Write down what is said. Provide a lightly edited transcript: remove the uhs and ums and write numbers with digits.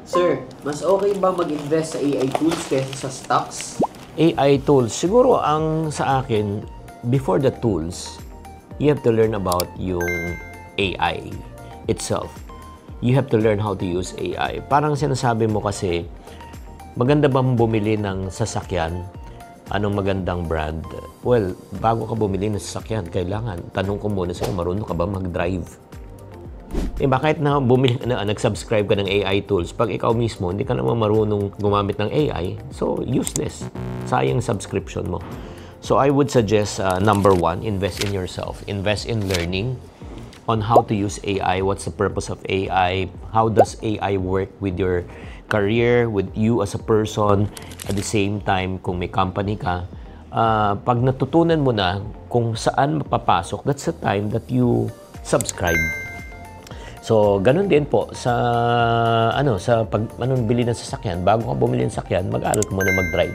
Sir, mas okay ba mag-invest sa AI tools kaysa sa stocks? AI tools, siguro ang sa akin, before the tools, you have to learn about yung AI itself. You have to learn how to use AI. Parang sinasabi mo kasi, maganda bang bumili ng sasakyan? Anong magandang brand? Well, bago ka bumili ng sasakyan, kailangan, tanong ko muna sa'yo, marunong ka ba mag-drive? Diba, kahit na nag-subscribe ka ng AI tools, pag ikaw mismo, hindi ka naman marunong gumamit ng AI, so useless. Sayang subscription mo. So I would suggest, number one, invest in yourself. Invest in learning on how to use AI, what's the purpose of AI, how does AI work with your career, with you as a person. At the same time, kung may company ka, pag natutunan mo na kung saan mapapasok, that's the time that you subscribe. So, ganun din po sa bili ng sasakyan. Bago ka bumili ng sasakyan, mag-aral ka muna mag-drive.